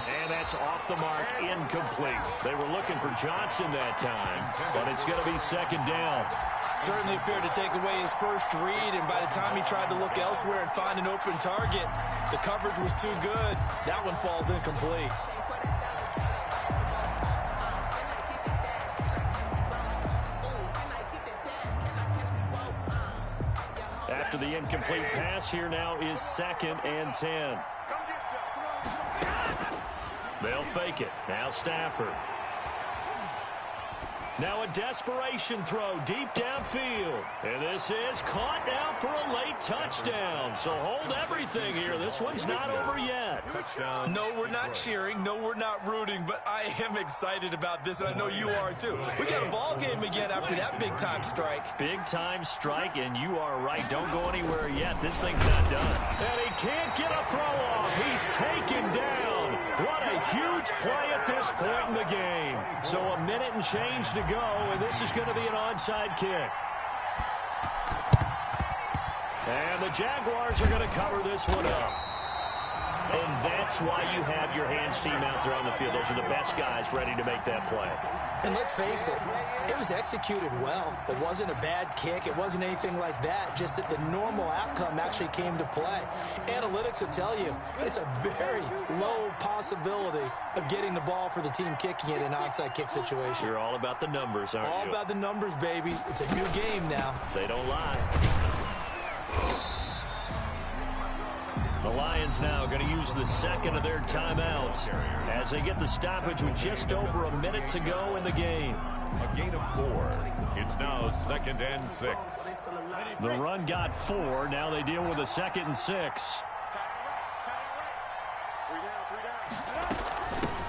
And that's off the mark, incomplete. They were looking for Johnson that time, but it's going to be 2nd down. Certainly appeared to take away his first read, and by the time he tried to look elsewhere and find an open target, the coverage was too good. That one falls incomplete. After the incomplete pass, here now is 2nd and 10. They'll fake it. Now Stafford. Now a desperation throw deep downfield. And this is caught now for a late touchdown. So hold everything here. This one's not over yet. No, we're not cheering. No, we're not rooting. But I am excited about this, and I know you are too. We got a ball game again after that big-time strike. Big-time strike, and you are right. Don't go anywhere yet. This thing's not done. And he can't get a throw off. He's taken down. What a huge play at this point in the game. So a minute and change to go, and this is going to be an onside kick. And the Jaguars are going to cover this one up. And that's why you have your hands team out there on the field. Those are the best guys ready to make that play. And let's face it, it was executed well. It wasn't a bad kick. It wasn't anything like that. Just that the normal outcome actually came to play. Analytics will tell you it's a very low possibility of getting the ball for the team kicking it in an onside kick situation. You're all about the numbers, aren't you? All about the numbers, baby. It's a new game now. They don't lie. The Lions now going to use the second of their timeouts as they get the stoppage with just over a minute to go in the game. A gain of 4. It's now 2nd and 6. The run got 4. Now they deal with a 2nd and 6.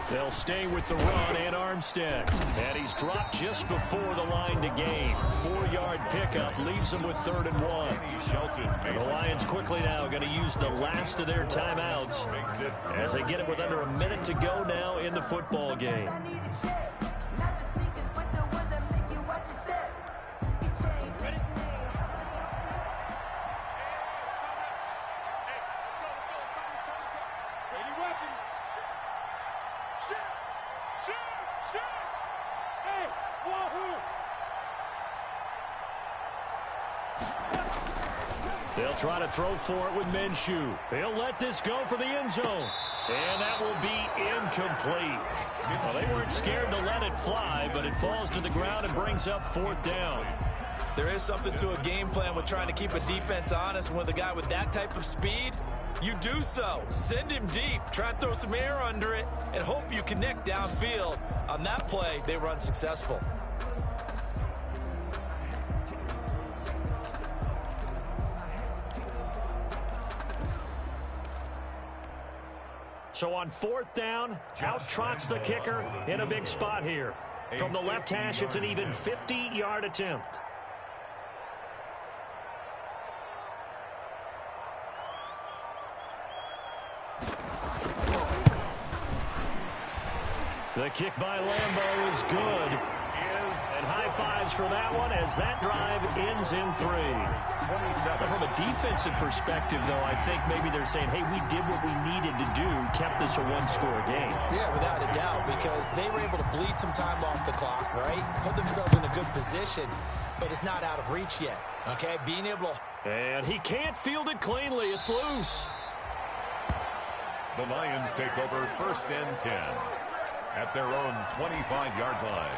They'll stay with the run and Armstead. And he's dropped just before the line to gain. 4-yard pickup leaves them with 3rd and 1. The Lions quickly now going to use the last of their timeouts as they get it with under a minute to go now in the football game. They'll try to throw for it with Minshew. He'll let this go for the end zone. And that will be incomplete. Well, they weren't scared to let it fly, but it falls to the ground and brings up 4th down. There is something to a game plan with trying to keep a defense honest. And with a guy with that type of speed, you do so. Send him deep. Try and throw some air under it and hope you connect downfield. On that play, they run successful. So on 4th down, out trots the kicker in a big spot here. From the left hash, it's an even 50-yard attempt. The kick by Lambeau is good. And high fives for that one as that drive ends in 3. From a defensive perspective, though, I think maybe they're saying, hey, we did what we needed to do, kept this a one-score game. Yeah, without a doubt, because they were able to bleed some time off the clock, right? Put themselves in a good position, but it's not out of reach yet, okay? Being able to... And he can't field it cleanly. It's loose. The Lions take over 1st and 10 at their own 25-yard line.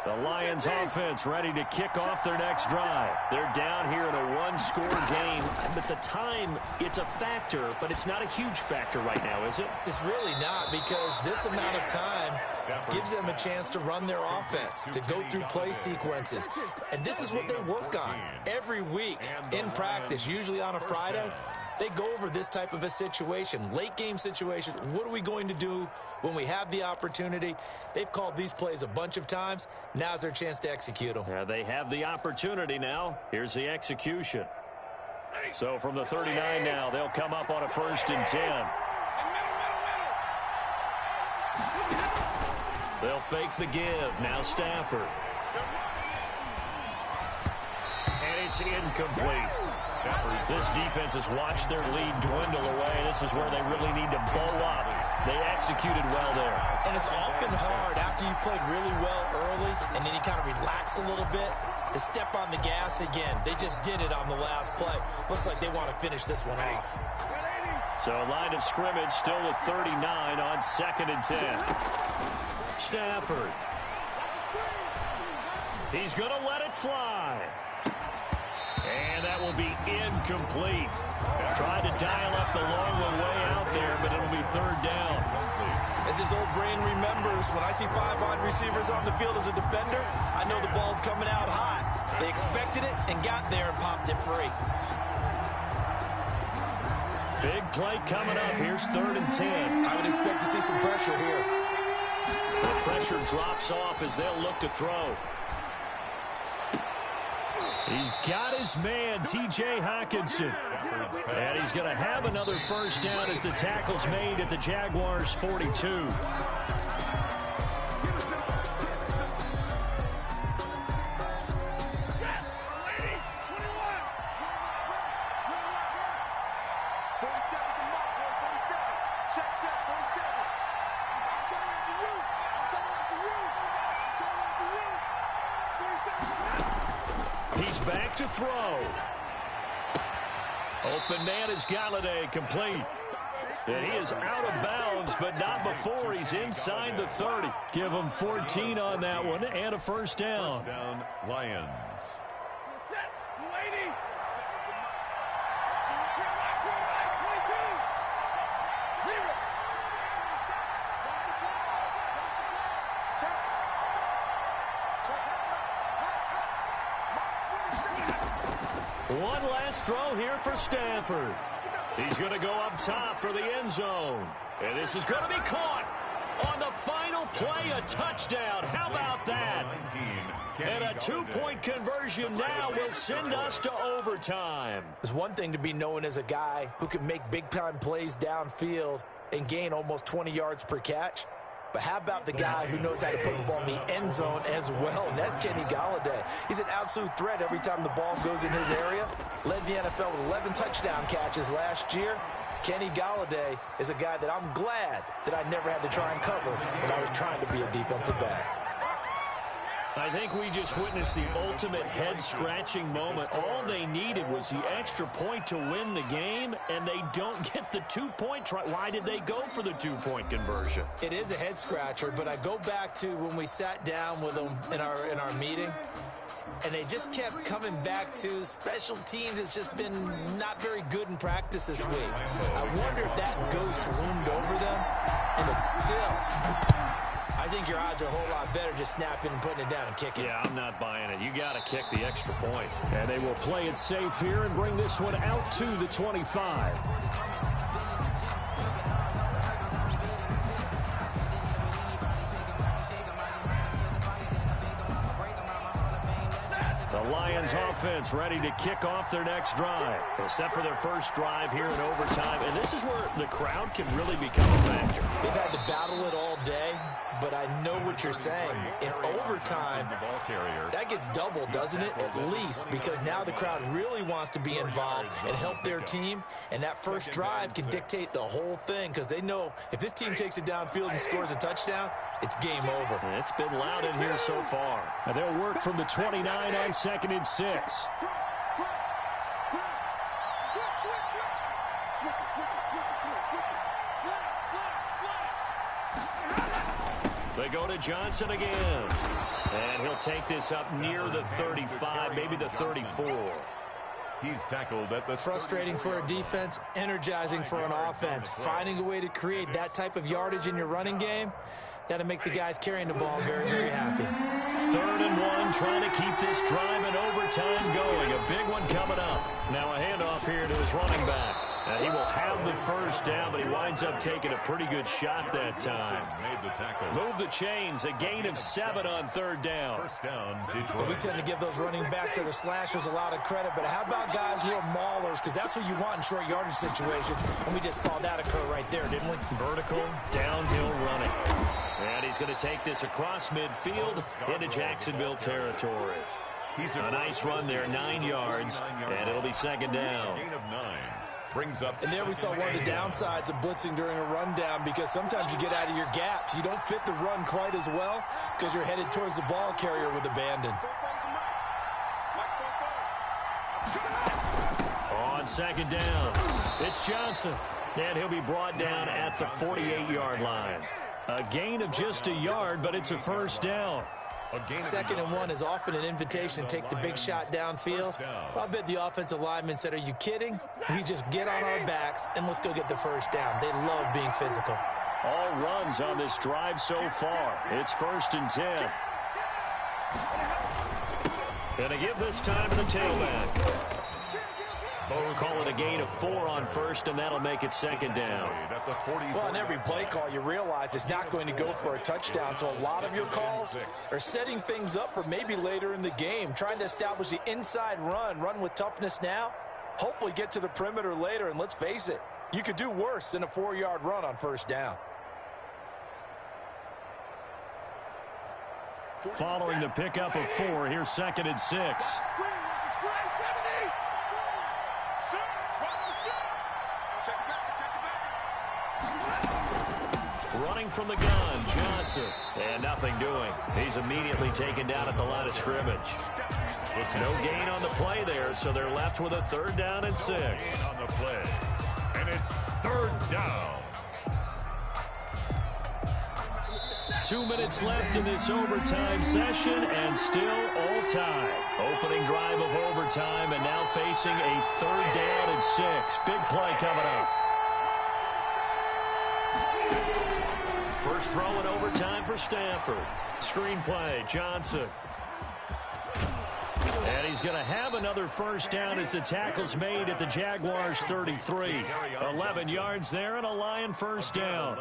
The Lions offense ready to kick off their next drive. They're down here in a one-score game. But the time, it's a factor, but it's not a huge factor right now, is it? It's really not, because this amount of time gives them a chance to run their offense, to go through play sequences. And this is what they work on every week in practice, usually on a Friday. They go over this type of a situation, late game situation. What are we going to do when we have the opportunity? They've called these plays a bunch of times. Now's their chance to execute them. Yeah, they have the opportunity now. Here's the execution. So from the 39 now, they'll come up on a 1st and 10. They'll fake the give. Now Stafford. And it's incomplete. This defense has watched their lead dwindle away. This is where they really need to bow up. They executed well there. And it's often hard after you've played really well early and then you kind of relax a little bit to step on the gas again. They just did it on the last play. Looks like they want to finish this one off. So line of scrimmage still with 39 on 2nd and 10. Stafford. He's going to let it fly. And that will be incomplete. Tried to dial up the long way out there, but it'll be third down. As his old brain remembers, when I see 5 wide receivers on the field as a defender, I know the ball's coming out hot. They expected it and got there and popped it free. Big play coming up. Here's 3rd and 10. I would expect to see some pressure here. The pressure drops off as they'll look to throw. He's got his man, T.J. Hockenson. And he's going to have another first down as the tackle's made at the Jaguars' 42. He's back to throw. Open man is Galladay, complete. And he is out of bounds, but not before he's inside the 30. Give him 14 on that one and a first down. First down, Lions. One last throw here for Stanford. He's going to go up top for the end zone. And this is going to be caught on the final play, a touchdown. How about that? And a 2-point conversion now will send us to overtime. It's one thing to be known as a guy who can make big-time plays downfield and gain almost 20 yards per catch. But how about the guy who knows how to put the ball in the end zone as well, and that's Kenny Galladay. He's an absolute threat every time the ball goes in his area. Led the NFL with 11 touchdown catches last year. Kenny Galladay is a guy that I'm glad that I never had to try and cover when I was trying to be a defensive back. I think we just witnessed the ultimate head-scratching moment. All they needed was the extra point to win the game, and they don't get the 2-point try. Why did they go for the 2-point conversion? It is a head-scratcher, but I go back to when we sat down with them in our meeting, and they just kept coming back to special teams. It's just been not very good in practice this week. I wonder if that ghost loomed over them, but still, I think your odds are a whole lot better just snapping and putting it down and kicking. Yeah, I'm not buying it. You got to kick the extra point. And they will play it safe here and bring this one out to the 25. The Lions offense ready to kick off their next drive. Except for their first drive here in overtime. And this is where the crowd can really become a factor. They've had to battle it all day, but I know what you're saying. In overtime, that gets doubled, doesn't it? At least, because now the crowd really wants to be involved and help their team. And that first drive can dictate the whole thing, because they know if this team takes it downfield and scores a touchdown, it's game over. It's been loud in here so far. And they'll work from the 29 on 2nd and 6. They go to Johnson again. And he'll take this up near the 35, maybe the 34. He's tackled at the frustrating for a defense, energizing for an offense. Finding a way to create that type of yardage in your running game, that'll make the guys carrying the ball very, very happy. 3rd and 1, trying to keep this drive in overtime going. A big one coming up. Now a handoff here to his running back. He will have the first down, but he winds up taking a pretty good shot that time. Made the tackle. Move the chains. A gain of 7 on 3rd down. First down, Detroit. We tend to give those running backs that are slashers a lot of credit, but how about guys who are maulers? Because that's who you want in short yardage situations, and we just saw that occur right there, didn't we? Vertical, downhill running. And he's going to take this across midfield into Jacksonville territory. A nice run there, 9 yards, and it'll be 2nd down. Gain of 9. Brings up and there we saw one of the downsides of blitzing during a rundown, because sometimes you get out of your gaps. You don't fit the run quite as well because you're headed towards the ball carrier with abandon. On 2nd down, it's Johnson, and he'll be brought down at the 48-yard line. A gain of just a yard, but it's a first down. Second and 1 is often an invitation to take the big shot downfield. I bet the offensive lineman said, are you kidding? We just get on our backs and let's go get the first down. They love being physical. All runs on this drive so far. It's 1st and 10. Gonna give this time to the tailback. Call it a gain of 4 on first, and that'll make it 2nd down. Well, on every play call, you realize it's not going to go for a touchdown, so a lot of your calls are setting things up for maybe later in the game, trying to establish the inside run with toughness now, hopefully get to the perimeter later, and let's face it, you could do worse than a 4-yard run on first down. Following the pickup of 4, here's 2nd and 6. Running from the gun, Johnson. And nothing doing. He's immediately taken down at the line of scrimmage. No gain on the play there, so they're left with a 3rd down and 6. On the play. And it's 3rd down. 2 minutes left in this overtime session, and still all time. Opening drive of overtime, and now facing a 3rd down and 6. Big play coming up. First throw in overtime for Stanford. Screen play, Johnson. And he's going to have another first down as the tackle's made at the Jaguars' 33. 11 yards there and a Lion first down.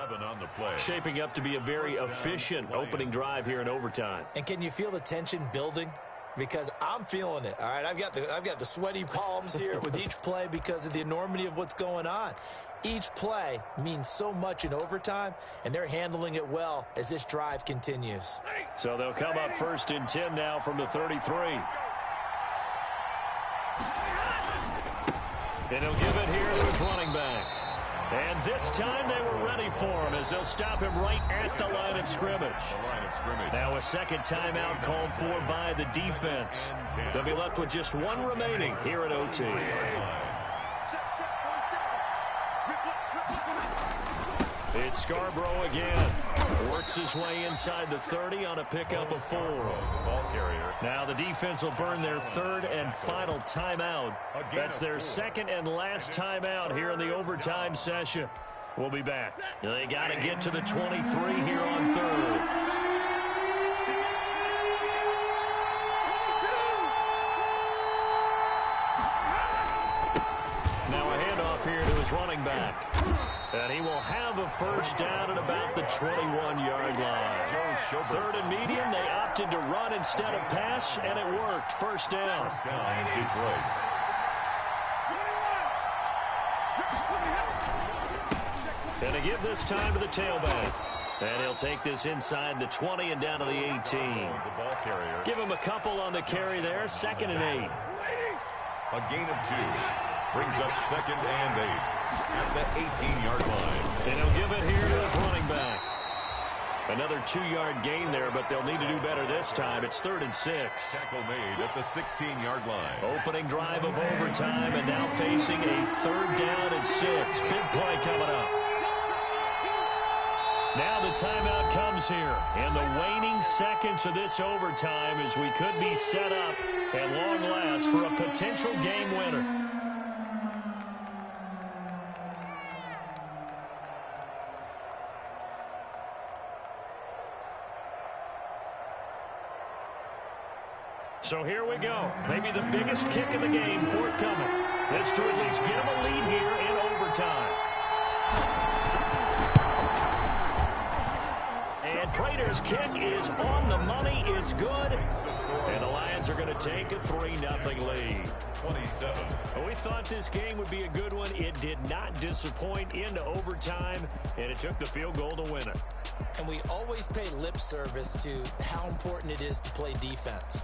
Shaping up to be a very efficient opening drive here in overtime. And can you feel the tension building? Because I'm feeling it. All right, I've got the sweaty palms here with each play because of the enormity of what's going on. Each play means so much in overtime, and they're handling it well as this drive continues. So they'll come up 1st and 10 now from the 33. And he'll give it here to his running back. And this time they were ready for him as they'll stop him right at the line of scrimmage. Now a second timeout called for by the defense. They'll be left with just 1 remaining here at OT. It's Scarborough again. Works his way inside the 30 on a pickup of 4. Now the defense will burn their 3rd and final timeout. That's their 2nd and last timeout here in the overtime session. We'll be back. They got to get to the 23 here on 3rd. Now a handoff here to his running back. And he will have a first down at about the 21-yard line. 3rd and medium, they opted to run instead of pass, and it worked. First down. Detroit. And they give this time to the tailback. And he'll take this inside the 20 and down to the 18. Give him a couple on the carry there. 2nd and 8. A gain of 2. Brings up 2nd and 8 at the 18-yard line. And he'll give it here to his running back. Another 2-yard gain there, but they'll need to do better this time. It's 3rd and 6. Tackle made at the 16-yard line. Opening drive of overtime, and now facing a 3rd down and 6. Big play coming up. Now the timeout comes here in the waning seconds of this overtime as we could be set up at long last for a potential game winner. So here we go. Maybe the biggest kick in the game forthcoming. This to at least get him a lead here in overtime. And Prater's kick is on the money. It's good. And the Lions are going to take a 3-0 lead. 27. Well, we thought this game would be a good one. It did not disappoint into overtime, and it took the field goal to win it. And we always pay lip service to how important it is to play defense.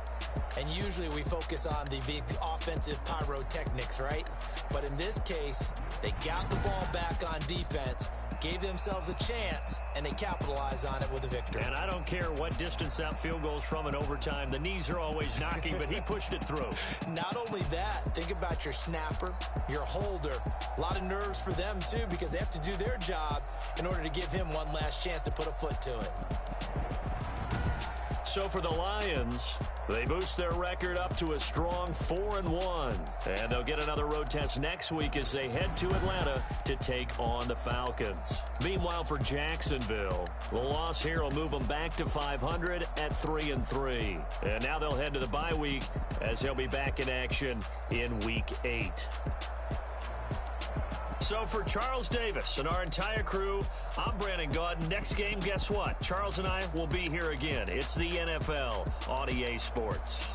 And usually we focus on the big offensive pyrotechnics, right? But in this case, they got the ball back on defense, gave themselves a chance, and they capitalized on it with a victory. And I don't care what distance that field goes from in overtime. The knees are always knocking, but he pushed it through. Not only that, think about your snapper, your holder. A lot of nerves for them, too, because they have to do their job in order to give him one last chance to put a foot to it. So for the Lions, they boost their record up to a strong 4-1. And they'll get another road test next week as they head to Atlanta to take on the Falcons. Meanwhile, for Jacksonville, the loss here will move them back to 500 at 3-3. And now they'll head to the bye week as they'll be back in action in Week 8. So for Charles Davis and our entire crew, I'm Brandon Gaudin. Next game, guess what? Charles and I will be here again. It's the NFL on EA Sports.